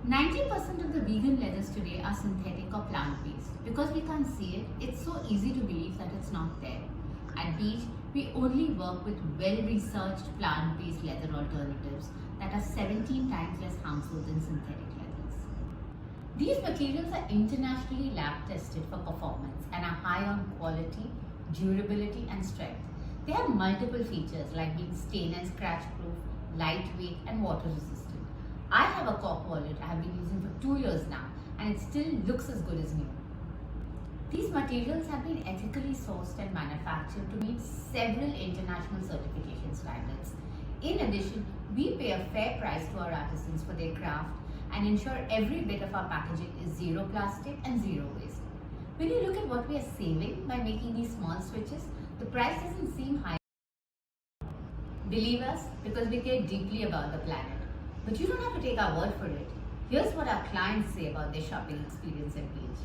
90% of the vegan leathers today are synthetic or plant-based. Because we can't see it, it's so easy to believe that it's not there. At Beej, we only work with well-researched plant-based leather alternatives that are 17 times less harmful than synthetic leathers. These materials are internationally lab-tested for performance and are high on quality, durability and strength. They have multiple features like being stain and scratch proof, lightweight and water resistant. I have a cork wallet I have been using for 2 years now and it still looks as good as new. These materials have been ethically sourced and manufactured to meet several international certification standards. In addition, we pay a fair price to our artisans for their craft and ensure every bit of our packaging is zero plastic and zero waste. When you look at what we are saving by making these small switches, the price doesn't seem high. Believe us, because we care deeply about the planet. But you don't have to take our word for it. Here's what our clients say about their shopping experience at Beej.